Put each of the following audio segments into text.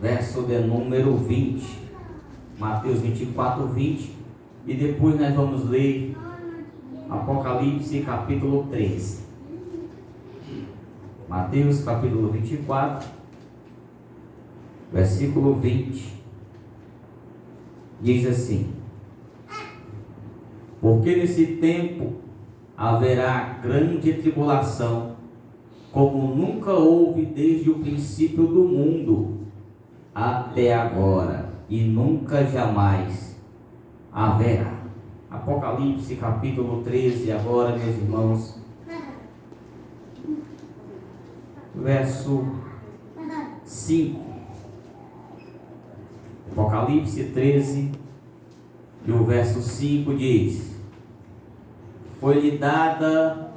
verso de número 20. Mateus 24, 20. E depois nós vamos ler Apocalipse capítulo 13. Mateus capítulo 24, versículo 20. Diz assim: porque nesse tempo haverá grande tribulação, como nunca houve desde o princípio do mundo até agora, e nunca jamais haverá. Apocalipse capítulo 13, agora, meus irmãos, verso 5. Apocalipse 13 e o verso 5 diz: foi-lhe dada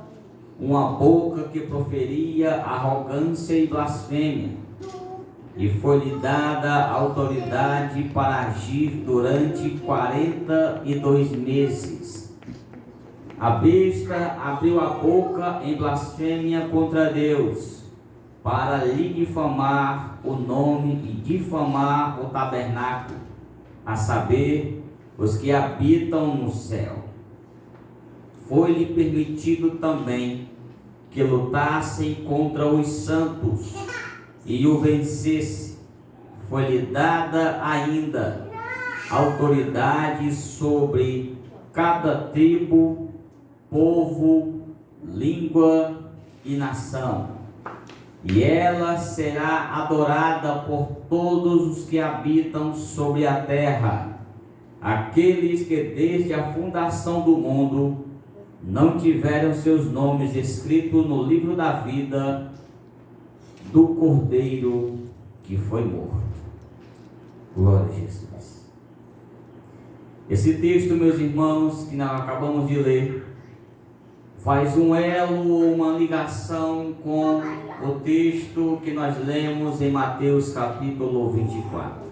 uma boca que proferia arrogância e blasfêmia, e foi-lhe dada autoridade para agir durante 42 meses. A besta abriu a boca em blasfêmia contra Deus, para lhe difamar o nome e difamar o tabernáculo, a saber, os que habitam no céu. Foi-lhe permitido também que lutassem contra os santos e o vencesse. Foi-lhe dada ainda autoridade sobre cada tribo, povo, língua e nação. E ela será adorada por todos os que habitam sobre a terra, aqueles que desde a fundação do mundo não tiveram seus nomes escritos no livro da vida do Cordeiro que foi morto. Glória a Jesus. Esse texto, meus irmãos, que nós acabamos de ler, faz um elo, uma ligação com o texto que nós lemos em Mateus capítulo 24.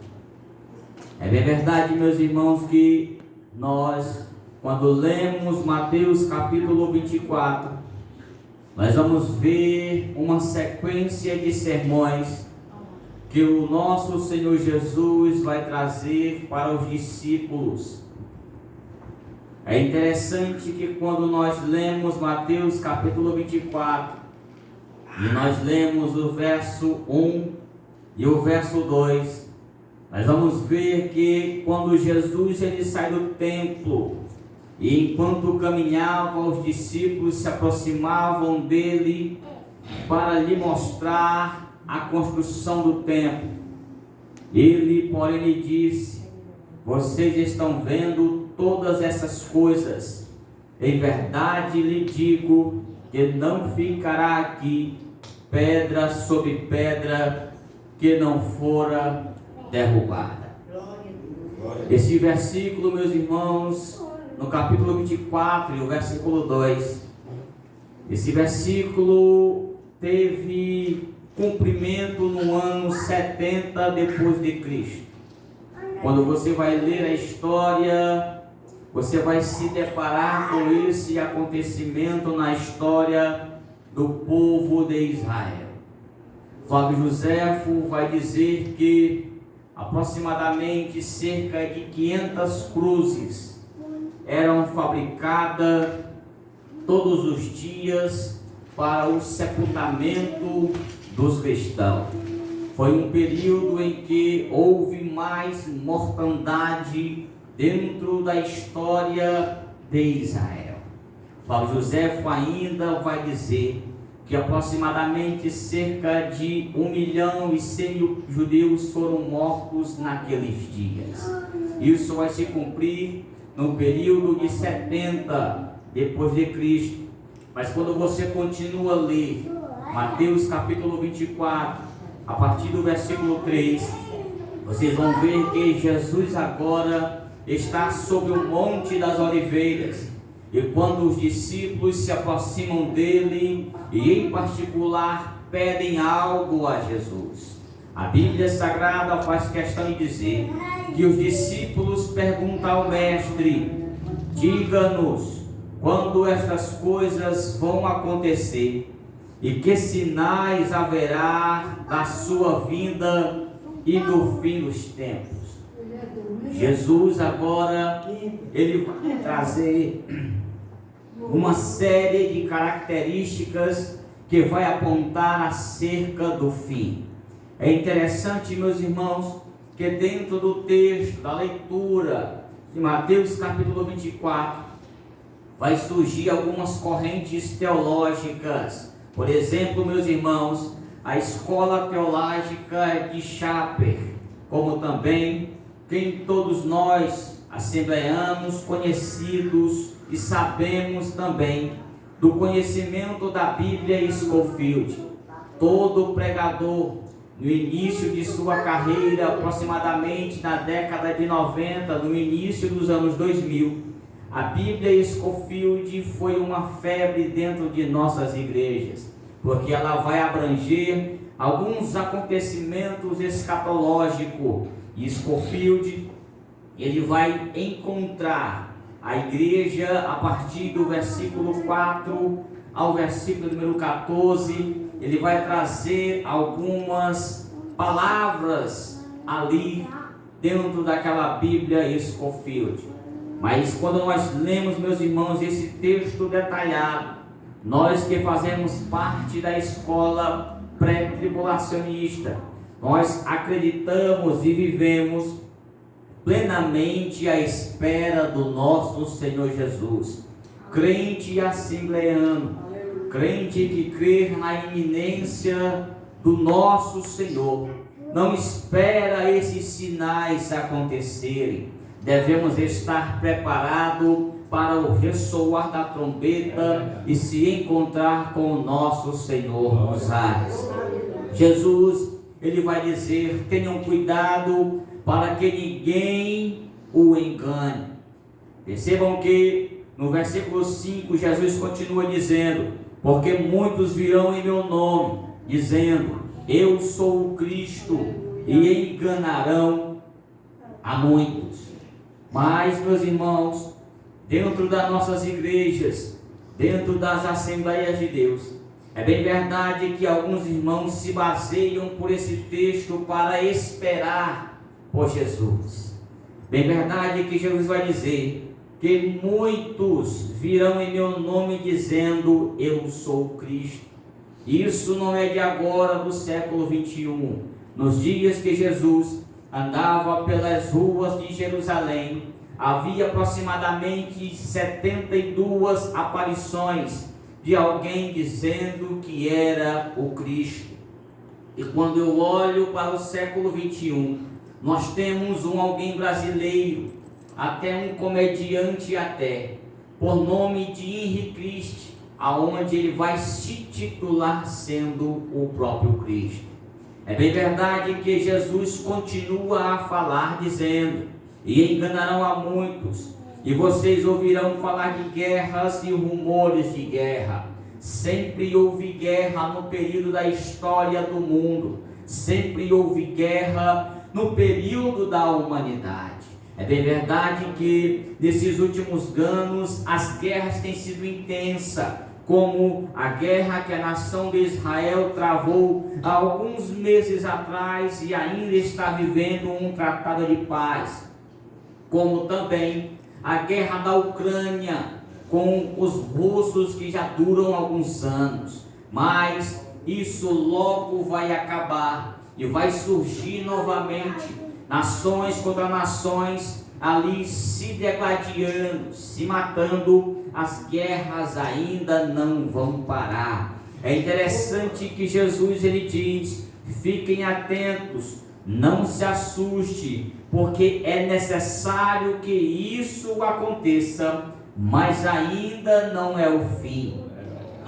É bem verdade, meus irmãos, que nós, quando lemos Mateus capítulo 24, nós vamos ver uma sequência de sermões que o nosso Senhor Jesus vai trazer para os discípulos. É interessante que quando nós lemos Mateus capítulo 24, e nós lemos o verso 1 e o verso 2, nós vamos ver que quando Jesus ele sai do templo, e enquanto caminhava, os discípulos se aproximavam dele para lhe mostrar a construção do templo. Ele, porém, lhe disse: vocês estão vendo todas essas coisas. Em verdade lhe digo que não ficará aqui pedra sobre pedra que não fora derrubada. Esse versículo, meus irmãos, no capítulo 24 e o versículo 2, esse versículo teve cumprimento no ano 70 depois de Cristo. Quando você vai ler a história, você vai se deparar com esse acontecimento na história do povo de Israel. Flávio Joséfo vai dizer que aproximadamente cerca de 500 cruzes eram fabricadas todos os dias para o sepultamento dos cristãos. Foi um período em que houve mais mortandade dentro da história de Israel. Flávio Joséfo ainda vai dizer que aproximadamente cerca de 1.100.000 judeus foram mortos naqueles dias. Isso vai se cumprir no período de 70 depois de Cristo. Mas quando você continua a ler Mateus capítulo 24, a partir do versículo 3, vocês vão ver que Jesus agora está sobre o Monte das Oliveiras. E quando os discípulos se aproximam dele e em particular pedem algo a Jesus, a Bíblia Sagrada faz questão de dizer que os discípulos perguntam ao mestre: diga-nos quando estas coisas vão acontecer e que sinais haverá da sua vinda e do fim dos tempos. Jesus agora, ele vai trazer uma série de características que vai apontar acerca do fim. É interessante, meus irmãos, que dentro do texto, da leitura de Mateus capítulo 24, vai surgir algumas correntes teológicas. Por exemplo, meus irmãos, a escola teológica de Chaper, como também quem todos nós, assembleanos, conhecidos e sabemos também do conhecimento da Bíblia Scofield. Todo pregador, no início de sua carreira, aproximadamente na década de 90, no início dos anos 2000, a Bíblia Scofield foi uma febre dentro de nossas igrejas, porque ela vai abranger alguns acontecimentos escatológicos. E Scofield, ele vai encontrar a igreja a partir do versículo 4 ao versículo número 14, ele vai trazer algumas palavras ali dentro daquela Bíblia Scofield. Mas quando nós lemos, meus irmãos, esse texto detalhado, nós que fazemos parte da escola pré-tribulacionista, nós acreditamos e vivemos plenamente à espera do nosso Senhor Jesus. Crente assembleano, crente que crê na iminência do nosso Senhor, não espera esses sinais acontecerem. Devemos estar preparados para o ressoar da trombeta e se encontrar com o nosso Senhor nos ares. Jesus, ele vai dizer: tenham cuidado para que ninguém o engane. Percebam que no versículo 5 Jesus continua dizendo: porque muitos virão em meu nome, dizendo, eu sou o Cristo, e enganarão a muitos. Mas, meus irmãos, dentro das nossas igrejas, dentro das Assembleias de Deus, é bem verdade que alguns irmãos se baseiam por esse texto para esperar por Jesus. Bem verdade que Jesus vai dizer que muitos virão em meu nome dizendo, eu sou o Cristo. Isso não é de agora, do século 21. Nos dias que Jesus andava pelas ruas de Jerusalém, havia aproximadamente 72 aparições de alguém dizendo que era o Cristo. E quando eu olho para o século 21, nós temos alguém brasileiro, até um comediante por nome de Henri Cristo, aonde ele vai se titular sendo o próprio Cristo. É bem verdade que Jesus continua a falar dizendo, e enganarão a muitos, e vocês ouvirão falar de guerras e rumores de guerra. Sempre houve guerra no período da história do mundo, sempre houve guerra no período da humanidade. É bem verdade que nesses últimos anos as guerras têm sido intensas, como a guerra que a nação de Israel travou há alguns meses atrás e ainda está vivendo um tratado de paz, como também a guerra da Ucrânia com os russos, que já duram alguns anos, mas isso logo vai acabar e vai surgir novamente nações contra nações ali se degladiando, se matando. As guerras ainda não vão parar. É interessante que Jesus, ele diz, fiquem atentos, não se assuste, porque é necessário que isso aconteça, mas ainda não é o fim.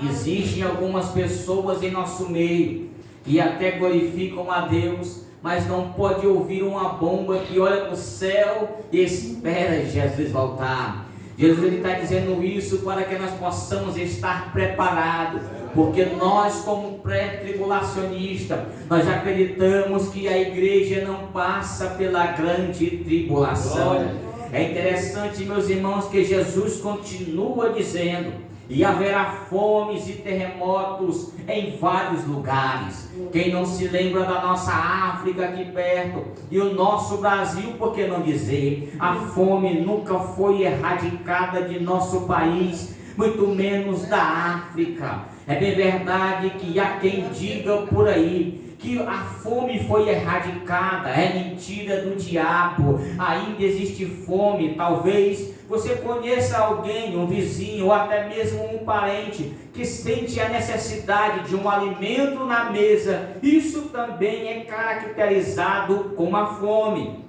Existem algumas pessoas em nosso meio que até glorificam a Deus, mas não pode ouvir uma bomba que olha para o céu e espera Jesus voltar. Jesus, ele está dizendo isso para que nós possamos estar preparados, porque nós, como pré-tribulacionistas, nós acreditamos que a igreja não passa pela grande tribulação. É interessante, meus irmãos, que Jesus continua dizendo, e haverá fomes e terremotos em vários lugares. Quem não se lembra da nossa África aqui perto e o nosso Brasil, por que não dizer? A fome nunca foi erradicada de nosso país, muito menos da África. É bem verdade que há quem diga por aí que a fome foi erradicada, é mentira do diabo. Ainda existe fome. Talvez você conheça alguém, um vizinho ou até mesmo um parente que sente a necessidade de um alimento na mesa. Isso também é caracterizado como a fome.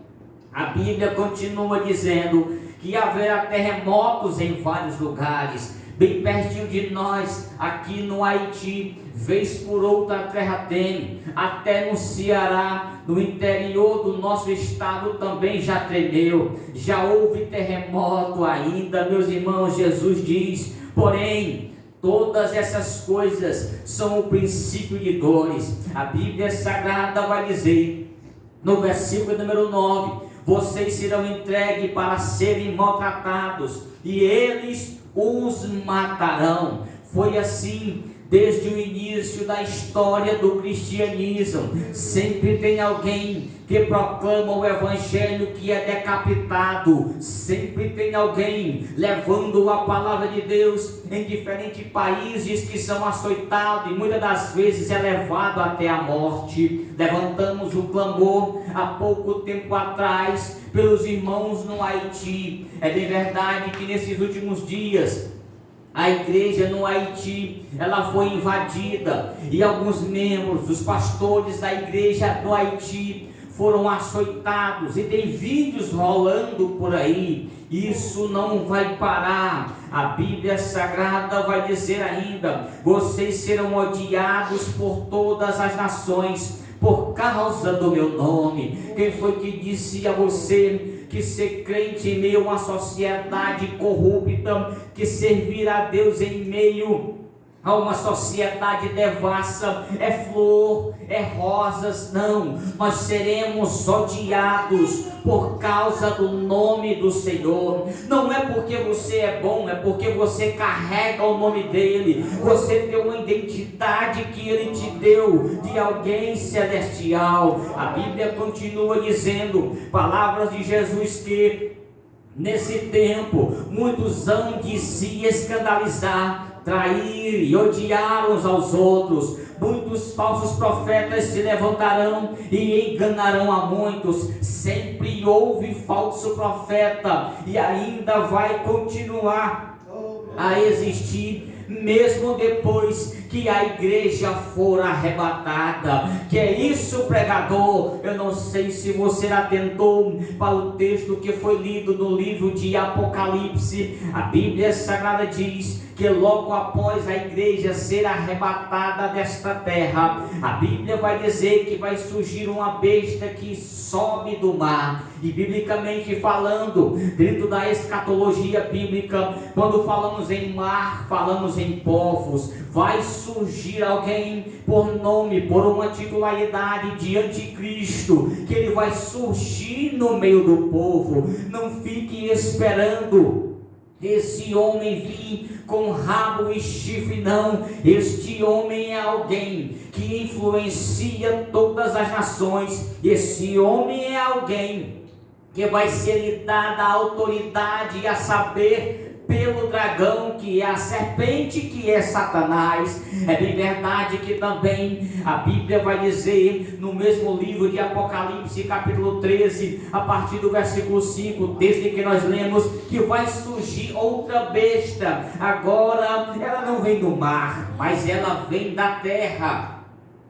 A Bíblia continua dizendo que haverá terremotos em vários lugares. Bem pertinho de nós, aqui no Haiti, vez por outra a terra treme. Até no Ceará, no interior do nosso estado também já tremeu. Já houve terremoto ainda, meus irmãos. Jesus diz, porém, todas essas coisas são o princípio de dores. A Bíblia Sagrada vai dizer, no versículo número 9, vocês serão entregues para serem maltratados, e eles os matarão. Foi assim desde o início da história do cristianismo. Sempre tem alguém que proclama o evangelho que é decapitado. Sempre tem alguém levando a palavra de Deus em diferentes países que são açoitados e muitas das vezes é levado até a morte. Levantamos o clamor há pouco tempo atrás pelos irmãos no Haiti. É de verdade que nesses últimos dias a igreja no Haiti, ela foi invadida e alguns membros, os pastores da igreja no Haiti foram açoitados e tem vídeos rolando por aí. Isso não vai parar. A Bíblia Sagrada vai dizer ainda, vocês serão odiados por todas as nações por causa do meu nome. Quem foi que disse a você que ser crente em meio a uma sociedade corrupta, que servir a Deus em meio a uma sociedade devassa é flor, é rosas? Não, nós seremos odiados por causa do nome do Senhor. Não é porque você é bom, é porque você carrega o nome dele. Você tem uma identidade que ele te deu de alguém celestial. A Bíblia continua dizendo, palavras de Jesus, que nesse tempo muitos hão de se escandalizar, trair e odiar uns aos outros. Muitos falsos profetas se levantarão e enganarão a muitos. Sempre houve falso profeta e ainda vai continuar a existir, mesmo depois que a igreja for arrebatada. Que é isso, pregador? Eu não sei se você atentou para o texto que foi lido no livro de Apocalipse. A Bíblia Sagrada diz que logo após a igreja ser arrebatada desta terra, a Bíblia vai dizer que vai surgir uma besta que sobe do mar. E biblicamente falando, dentro da escatologia bíblica, quando falamos em mar, falamos em povos. Vai surgir alguém por nome, por uma titularidade de anticristo, que ele vai surgir no meio do povo. Não fique esperando esse homem vir com rabo e chifre, não. Este homem é alguém que influencia todas as nações. Esse homem é alguém que vai ser lhe dada a autoridade, a saber, pelo dragão, que é a serpente, que é Satanás. É bem verdade que também a Bíblia vai dizer no mesmo livro de Apocalipse, capítulo 13, a partir do versículo 5, desde que nós lemos que vai surgir outra besta. Agora ela não vem do mar, mas ela vem da terra.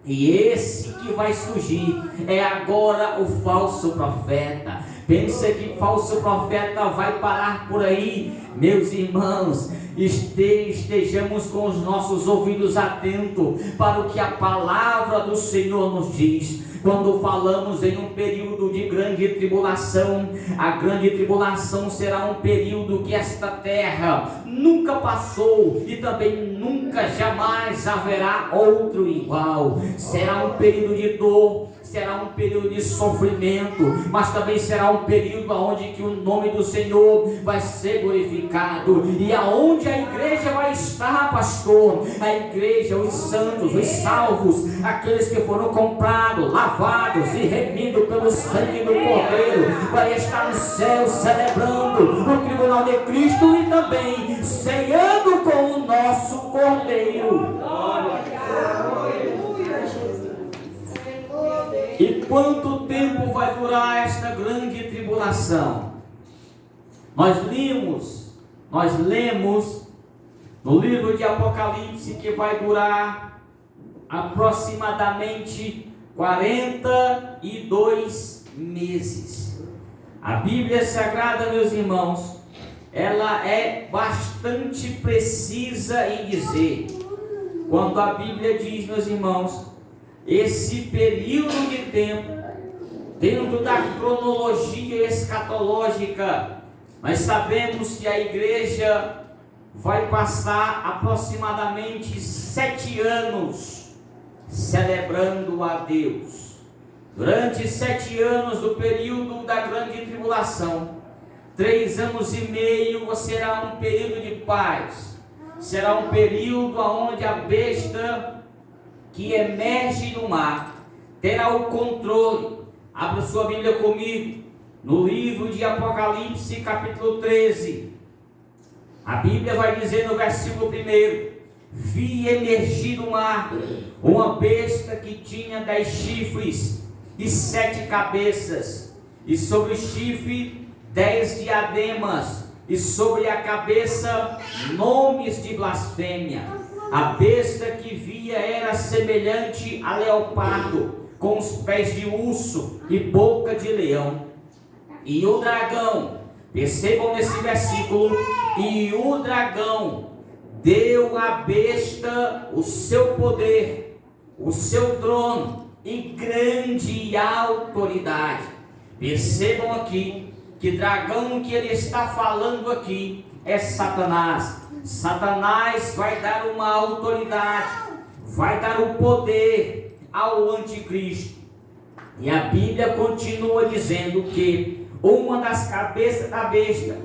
E esse que vai surgir é agora o falso profeta. Pensa que falso profeta vai parar por aí? Meus irmãos, estejamos com os nossos ouvidos atentos para o que a palavra do Senhor nos diz. Quando falamos em um período de grande tribulação, a grande tribulação será um período que esta terra nunca passou e também nunca jamais haverá outro igual. Será um período de dor, será um período de sofrimento, mas também será um período onde que o nome do Senhor vai ser glorificado. E aonde a igreja vai estar, pastor? A igreja, os santos, os salvos, aqueles que foram comprados, lavados e remidos pelo sangue do Cordeiro, vai estar no céu celebrando o tribunal de Cristo e também ceando com o nosso Cordeiro. E quanto tempo vai durar esta grande tribulação? Nós lemos no livro de Apocalipse que vai durar aproximadamente 42 meses. A Bíblia Sagrada, meus irmãos, ela é bastante precisa em dizer, quando a Bíblia diz, meus irmãos, esse período de tempo, dentro da cronologia escatológica, nós sabemos que a igreja vai passar aproximadamente 7 anos celebrando a Deus. Durante 7 anos do período da grande tribulação, 3 anos e meio será um período de paz, será um período onde a besta que emerge no mar terá o controle. Abra sua Bíblia comigo, no livro de Apocalipse, capítulo 13. A Bíblia vai dizer no versículo 1: vi emergir do mar uma besta que tinha 10 chifres e 7 cabeças, e sobre o chifre 10 diademas, e sobre a cabeça nomes de blasfêmia. A besta que via era semelhante a leopardo, com os pés de urso e boca de leão. E o dragão, percebam nesse versículo, e o dragão deu à besta o seu poder, o seu trono e grande autoridade. Percebam aqui que dragão que ele está falando aqui é Satanás. Satanás vai dar uma autoridade, vai dar o poder ao anticristo. E a Bíblia continua dizendo que uma das cabeças da besta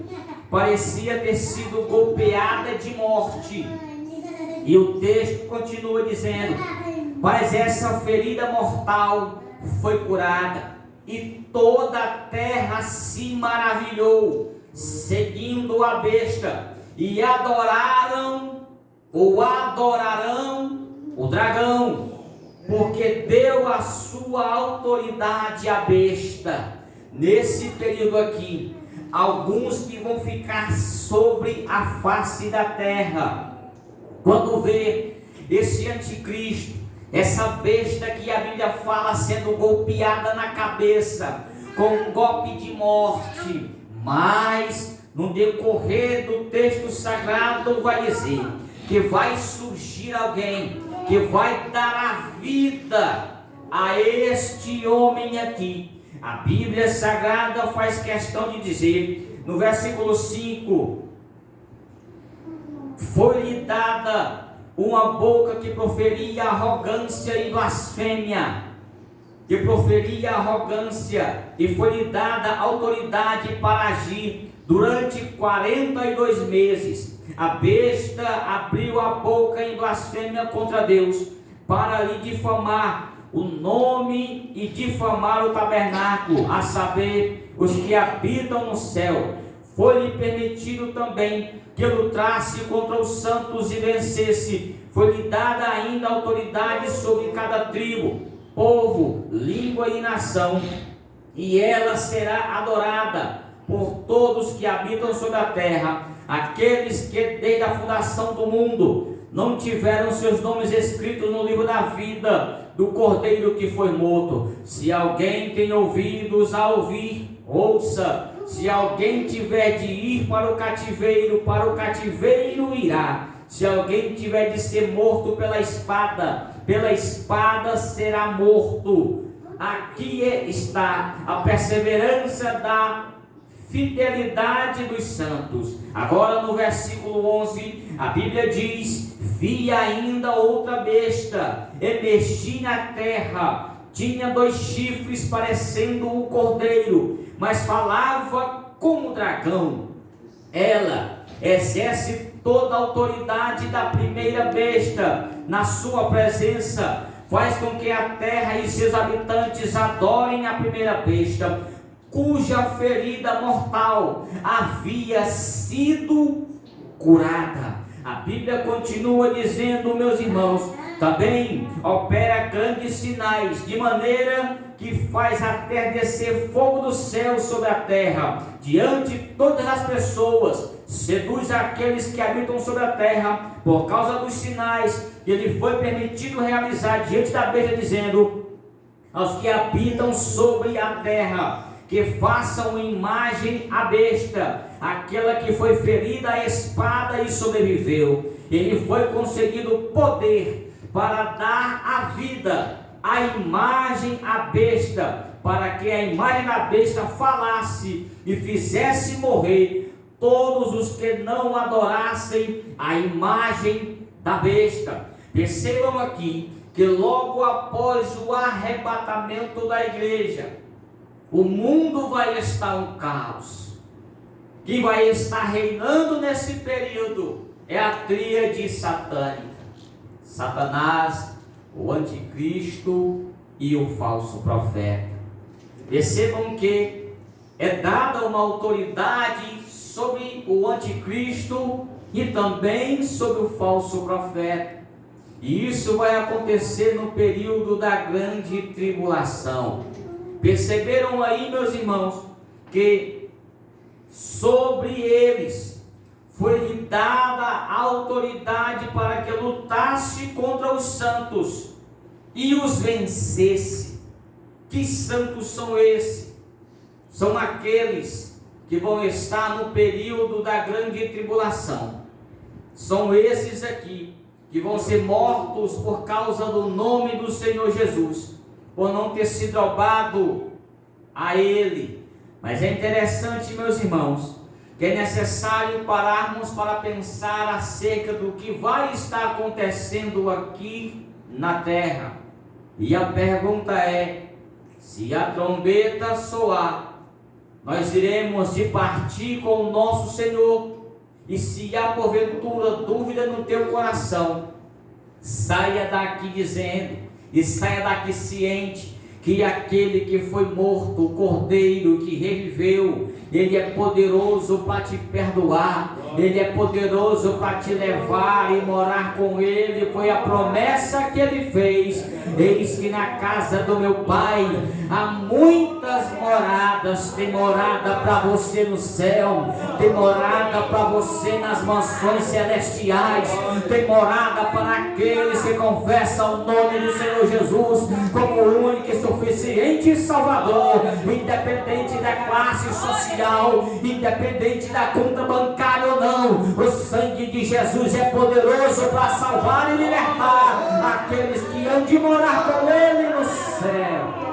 parecia ter sido golpeada de morte. E o texto continua dizendo: mas essa ferida mortal foi curada, e toda a terra se maravilhou, seguindo a besta, e adorarão o dragão, porque deu a sua autoridade à besta. Nesse período aqui, alguns que vão ficar sobre a face da terra, quando vê esse anticristo, essa besta que a Bíblia fala sendo golpeada na cabeça, com um golpe de morte, mas no decorrer do texto sagrado vai dizer que vai surgir alguém que vai dar a vida a este homem aqui. A Bíblia Sagrada faz questão de dizer, no versículo 5, foi-lhe dada uma boca que proferia arrogância e blasfêmia, e foi-lhe dada autoridade para agir durante 42 meses. A besta abriu a boca em blasfêmia contra Deus, para lhe difamar o nome e difamar o tabernáculo, a saber, os que habitam no céu. Foi-lhe permitido também que lutasse contra os santos e vencesse. Foi-lhe dada ainda autoridade sobre cada tribo, povo, língua e nação, e ela será adorada por todos que habitam sobre a terra, aqueles que desde a fundação do mundo não tiveram seus nomes escritos no livro da vida do Cordeiro que foi morto. Se alguém tem ouvidos a ouvir, ouça. Se alguém tiver de ir para o cativeiro irá. Se alguém tiver de ser morto pela espada será morto. Aqui está a perseverança da fidelidade dos santos. Agora no versículo 11, a Bíblia diz: vi ainda outra besta emergir na terra, tinha 2 chifres parecendo o cordeiro, mas falava como o dragão. Ela exerce toda a autoridade da primeira besta. Na sua presença faz com que a terra e seus habitantes adorem a primeira besta, cuja ferida mortal havia sido curada. A Bíblia continua dizendo, meus irmãos, também opera grandes sinais, de maneira que faz até descer fogo do céu sobre a terra, diante de todas as pessoas, seduz aqueles que habitam sobre a terra, por causa dos sinais que ele foi permitido realizar diante da besta, dizendo aos que habitam sobre a terra, que façam imagem à besta, aquela que foi ferida à espada e sobreviveu. Ele foi concedido poder para dar a vida à imagem à besta, para que a imagem da besta falasse e fizesse morrer todos os que não adorassem a imagem da besta. Percebam aqui que logo após o arrebatamento da igreja, o mundo vai estar um caos. Quem vai estar reinando nesse período é a tríade satânica: Satanás, o anticristo e o falso profeta. Percebam que é dada uma autoridade sobre o anticristo e também sobre o falso profeta. E isso vai acontecer no período da grande tribulação. Perceberam aí, meus irmãos, que sobre eles foi-lhe dada a autoridade para que lutasse contra os santos e os vencesse. Que santos são esses? São aqueles que vão estar no período da grande tribulação. São esses aqui que vão ser mortos por causa do nome do Senhor Jesus, por não ter se dobrado a Ele. Mas é interessante, meus irmãos, que é necessário pararmos para pensar acerca do que vai estar acontecendo aqui na terra. E a pergunta é: se a trombeta soar, nós iremos de partir com o nosso Senhor. E se há porventura dúvida no teu coração, saia daqui dizendo, e saia daqui ciente, que aquele que foi morto, o Cordeiro que reviveu, Ele é poderoso para te perdoar, Ele é poderoso para te levar e morar com Ele. Foi a promessa que Ele fez: eis que na casa do meu Pai há muitas moradas. Tem morada para você no céu, tem morada para você nas mansões celestiais, tem morada para aqueles que confessam o nome do Senhor Jesus como o único e suficiente Salvador, independente da classe social, independente da conta bancária ou não. O sangue de Jesus é poderoso para salvar e libertar aqueles que hão de morar com Ele no céu.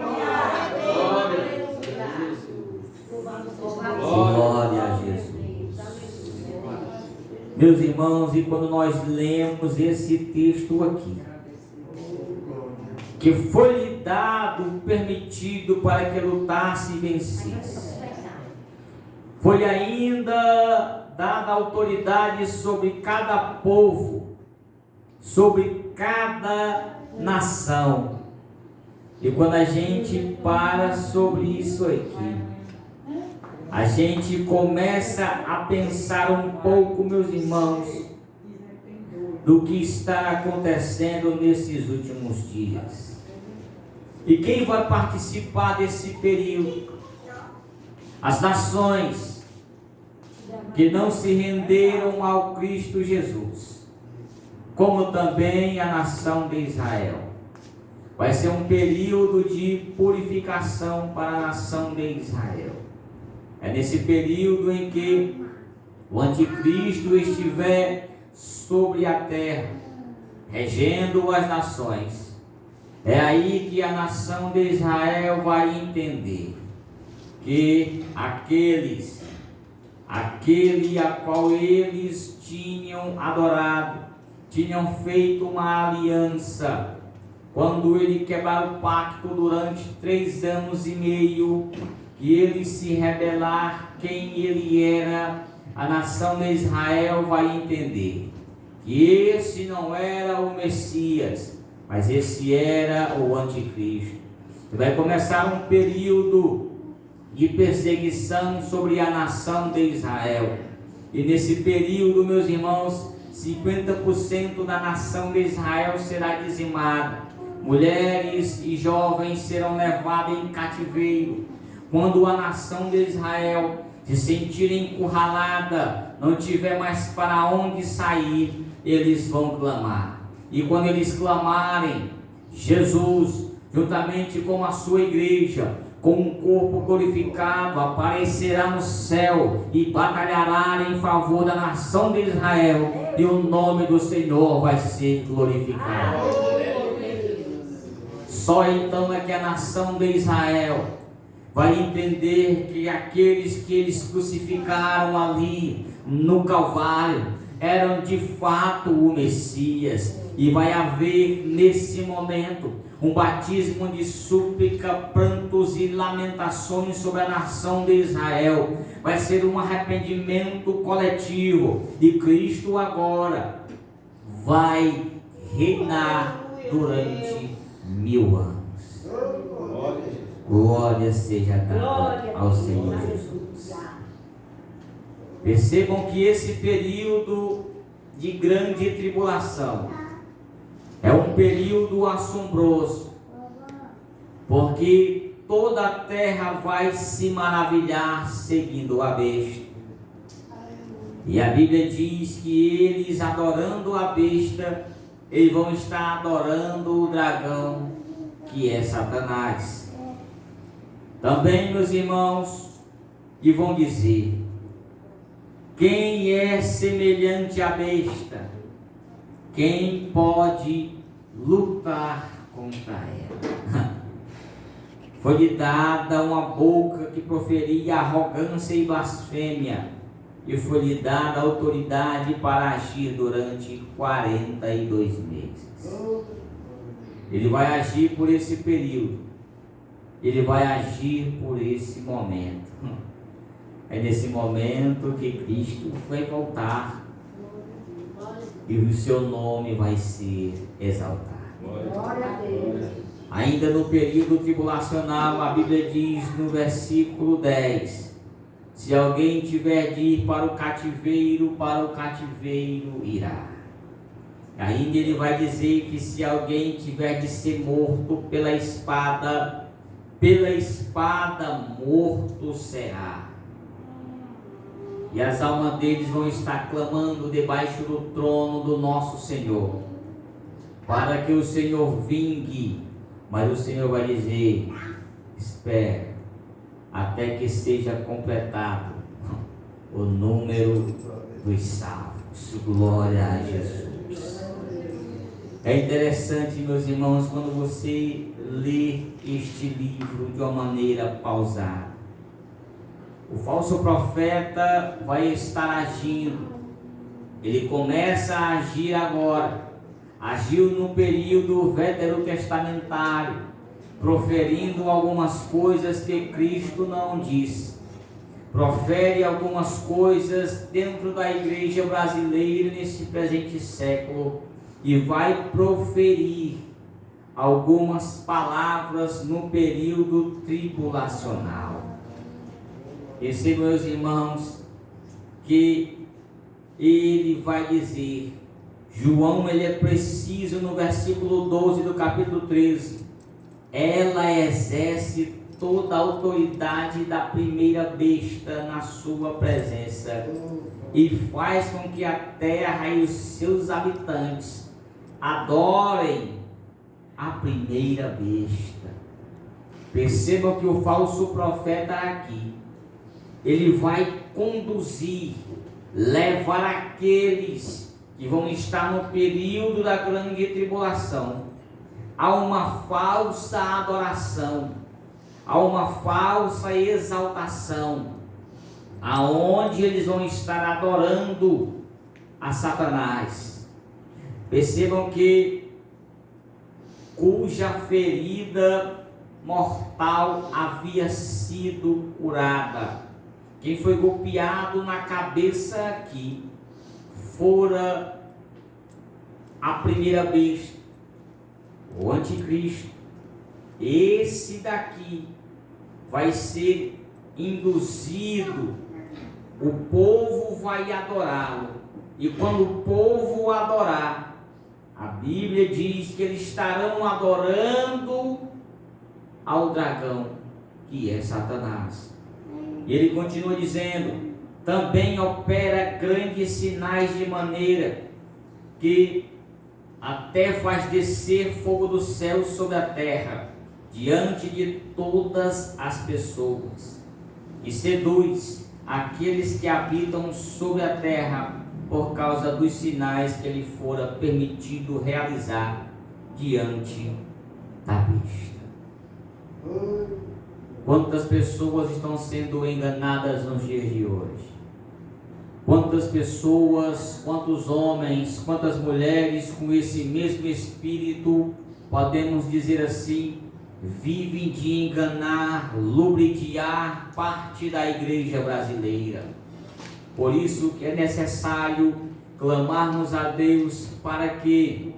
Glória a Jesus. Meus irmãos, e quando nós lemos esse texto aqui, que foi-lhe dado, permitido para que lutasse e vencesse, foi ainda dada autoridade sobre cada povo, sobre cada nação. E quando a gente para sobre isso aqui, a gente começa a pensar um pouco, meus irmãos, do que está acontecendo nesses últimos dias. E quem vai participar desse período? As nações que não se renderam ao Cristo Jesus, como também a nação de Israel. Vai ser um período de purificação para a nação de Israel. É nesse período em que o anticristo estiver sobre a terra, regendo as nações. É aí que a nação de Israel vai entender que aquele a qual eles tinham adorado, tinham feito uma aliança, quando ele quebrar o pacto durante 3 anos e meio, que ele se rebelar quem ele era, a nação de Israel vai entender que esse não era o Messias, mas esse era o anticristo. Vai começar um período de perseguição sobre a nação de Israel. E nesse período, meus irmãos, 50% da nação de Israel será dizimada. Mulheres e jovens serão levadas em cativeiro. Quando a nação de Israel se sentir encurralada, não tiver mais para onde sair, eles vão clamar. E quando eles clamarem, Jesus, juntamente com a sua igreja, com um corpo glorificado, aparecerá no céu e batalhará em favor da nação de Israel, e o nome do Senhor vai ser glorificado. Só então é que a nação de Israel vai entender que aqueles que eles crucificaram ali no Calvário eram de fato o Messias, e vai haver nesse momento um batismo de súplica, prantos e lamentações sobre a nação de Israel. Vai ser um arrependimento coletivo, e Cristo agora vai reinar durante 1000 anos. Glória seja dada ao Senhor Jesus. Percebam que esse período de grande tribulação é um período assombroso, porque toda a terra vai se maravilhar seguindo a besta. E a Bíblia diz que eles, adorando a besta, eles vão estar adorando o dragão, que é Satanás. Também, meus irmãos, e vão dizer: quem é semelhante à besta? Quem pode lutar contra ela? Foi-lhe dada uma boca que proferia arrogância e blasfêmia, e foi-lhe dada autoridade para agir durante 42 meses. Ele vai agir por esse período, ele vai agir por esse momento. É nesse momento que Cristo vai voltar e o seu nome vai ser exaltado. Ainda no período tribulacional, a Bíblia diz no versículo 10: se alguém tiver de ir para o cativeiro irá. Ainda ele vai dizer que se alguém tiver de ser morto pela espada morto será. E as almas deles vão estar clamando debaixo do trono do nosso Senhor, para que o Senhor vingue. Mas o Senhor vai dizer: espere, até que seja completado o número dos salvos. Glória a Jesus. É interessante, meus irmãos, quando você lê este livro de uma maneira pausada. O falso profeta vai estar agindo. Ele começa a agir agora. Agiu no período veterotestamentário, proferindo algumas coisas que Cristo não disse. Profere algumas coisas dentro da igreja brasileira nesse presente século, e vai proferir algumas palavras no período tribulacional. Esse, meus irmãos, que ele vai dizer, João, ele é preciso no versículo 12 do capítulo 13: ela exerce toda a autoridade da primeira besta na sua presença, e faz com que a terra e os seus habitantes adorem a primeira besta. Percebam que o falso profeta aqui, ele vai conduzir, levar aqueles que vão estar no período da grande tribulação a uma falsa adoração, a uma falsa exaltação, aonde eles vão estar adorando a Satanás. Percebam que cuja ferida mortal havia sido curada. Quem foi golpeado na cabeça aqui fora a primeira besta, o anticristo. Esse daqui vai ser induzido, o povo vai adorá-lo, e quando o povo adorar, a Bíblia diz que eles estarão adorando ao dragão, que é Satanás. E ele continua dizendo: também opera grandes sinais, de maneira que até faz descer fogo do céu sobre a terra, diante de todas as pessoas, e seduz aqueles que habitam sobre a terra, por causa dos sinais que lhe fora permitido realizar diante da besta. Quantas pessoas estão sendo enganadas nos dias de hoje? Quantas pessoas, quantos homens, quantas mulheres com esse mesmo espírito, podemos dizer assim, vivem de enganar, ludibriar parte da igreja brasileira. Por isso que é necessário clamarmos a Deus para que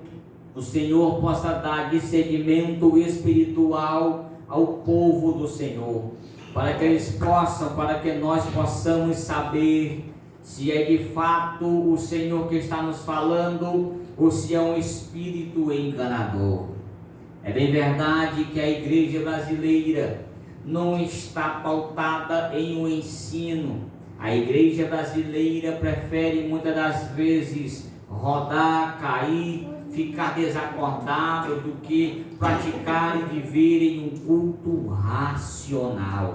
o Senhor possa dar discernimento espiritual ao povo do Senhor, para que eles possam, para que nós possamos saber se é de fato o Senhor que está nos falando ou se é um espírito enganador. É bem verdade que a igreja brasileira não está pautada em um ensino. A igreja brasileira prefere muitas das vezes rodar, cair, ficar desacordado do que praticar e viver em um culto racional.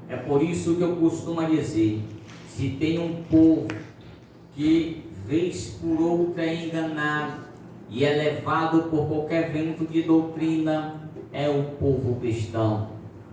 É por isso que eu costumo dizer: se tem um povo que vez por outra é enganado e é levado por qualquer vento de doutrina, é o povo cristão,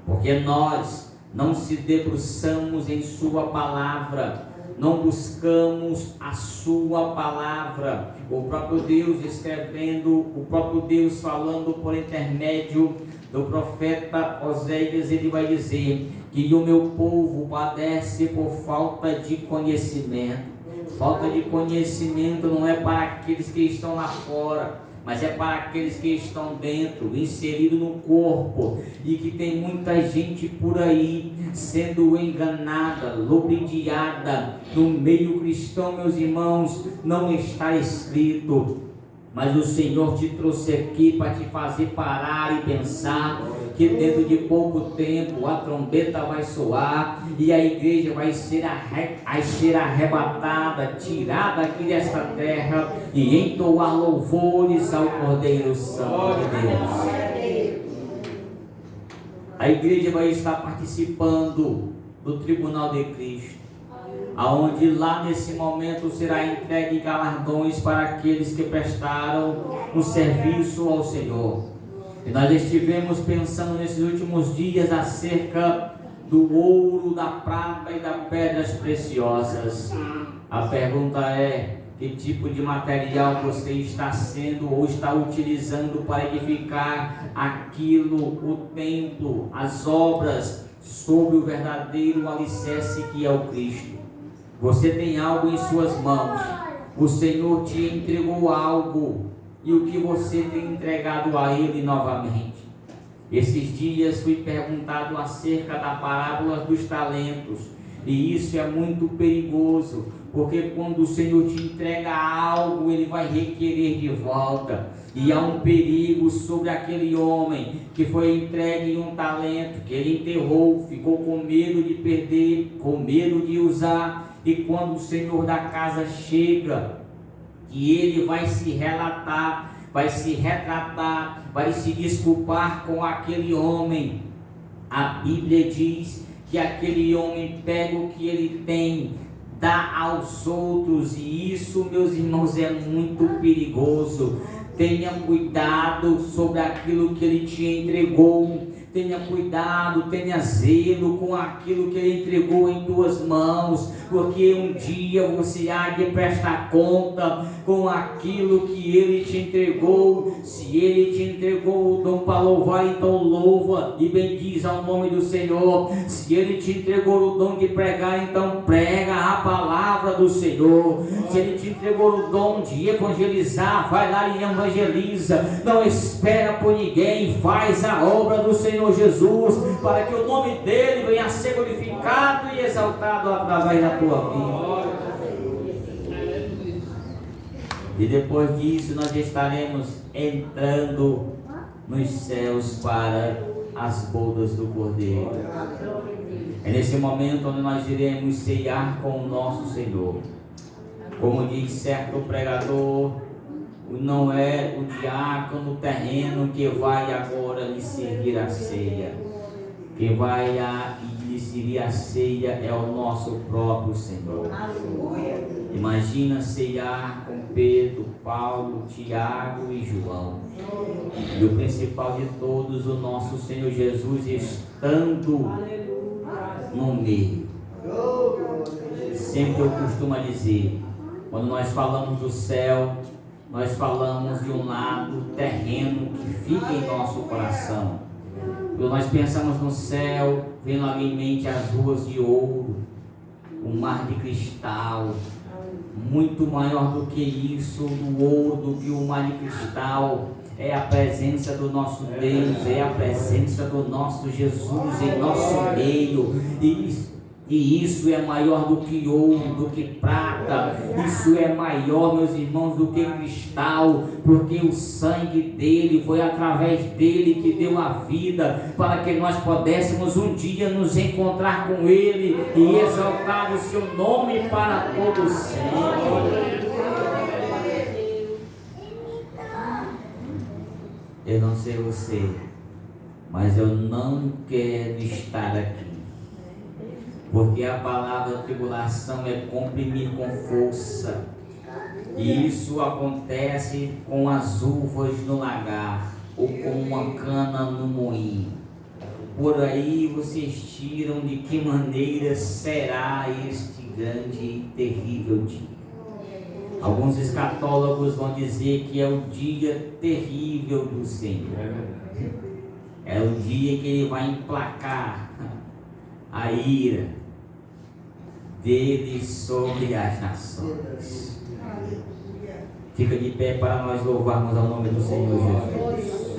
porque nós não se debruçamos em sua palavra, não buscamos a sua palavra. O próprio Deus escrevendo, o próprio Deus falando por intermédio do profeta Oséias, ele vai dizer que o meu povo padece por falta de conhecimento. Falta de conhecimento não é para aqueles que estão lá fora, mas é para aqueles que estão dentro, inseridos no corpo, e que tem muita gente por aí sendo enganada, ludibriada. No meio cristão, meus irmãos, não está escrito, mas o Senhor te trouxe aqui para te fazer parar e pensar que dentro de pouco tempo a trombeta vai soar e a igreja vai ser arrebatada, tirada aqui desta terra e entoar louvores ao Cordeiro Santo de Deus. A igreja vai estar participando do tribunal de Cristo, aonde lá nesse momento será entregue galardões para aqueles que prestaram um serviço ao Senhor. E nós estivemos pensando nesses últimos dias acerca do ouro, da prata e das pedras preciosas. A pergunta é: que tipo de material você está sendo ou está utilizando para edificar aquilo, o templo, as obras, sobre o verdadeiro alicerce que é o Cristo? Você tem algo em suas mãos, o Senhor te entregou algo, e o que você tem entregado a Ele novamente? Esses dias fui perguntado acerca da parábola dos talentos, e isso é muito perigoso, porque quando o Senhor te entrega algo, Ele vai requerer de volta. E há um perigo sobre aquele homem que foi entregue um talento, que ele enterrou, ficou com medo de perder, com medo de usar, e quando o Senhor da casa chega, que ele vai se relatar, vai se retratar, vai se desculpar com aquele homem, a Bíblia diz que aquele homem pega o que ele tem, dá aos outros, e isso, meus irmãos, é muito perigoso. Tenha cuidado sobre aquilo que ele te entregou, tenha cuidado, tenha zelo com aquilo que Ele entregou em tuas mãos, porque um dia você há de prestar conta com aquilo que Ele te entregou. Se Ele te entregou o dom para louvar, então louva e bendiz ao nome do Senhor. Se Ele te entregou o dom de pregar, então prega a palavra do Senhor. Se Ele te entregou o dom de evangelizar, vai lá e evangeliza. Não espera por ninguém, faz a obra do Senhor Jesus, para que o nome dele venha a ser glorificado e exaltado através da tua vida. E depois disso nós estaremos entrando nos céus para as bodas do Cordeiro. É nesse momento onde nós iremos ceiar com o nosso Senhor. Como diz certo pregador, não é o diácono terreno que vai agora lhe servir a ceia. Quem vai lhe servir a ceia é o nosso próprio Senhor. Imagina ceiar com Pedro, Paulo, Tiago e João. E o principal de todos, o nosso Senhor Jesus, estando no meio. Sempre eu costumo dizer, quando nós falamos do céu, nós falamos de um lado terreno que fica em nosso coração. Quando nós pensamos no céu, vem logo em mente as ruas de ouro, o mar de cristal. Muito maior do que isso, do ouro, do que o mar de cristal, é a presença do nosso Deus, é a presença do nosso Jesus em nosso meio. E isso é maior do que ouro, do que prata. Isso é maior, meus irmãos, do que cristal, porque o sangue dele, foi através dele que deu a vida, para que nós pudéssemos um dia nos encontrar com ele e exaltar o seu nome para todo sempre. Eu não sei você, mas eu não quero estar aqui, porque a palavra tribulação é comprimir com força, e isso acontece com as uvas no lagar, ou com uma cana no moinho. Por aí vocês tiram de que maneira será este grande e terrível dia. Alguns escatólogos vão dizer que é o dia terrível do Senhor. É o dia que Ele vai emplacar a ira dele sobre as nações. Fica de pé para nós louvarmos ao nome do Senhor Jesus.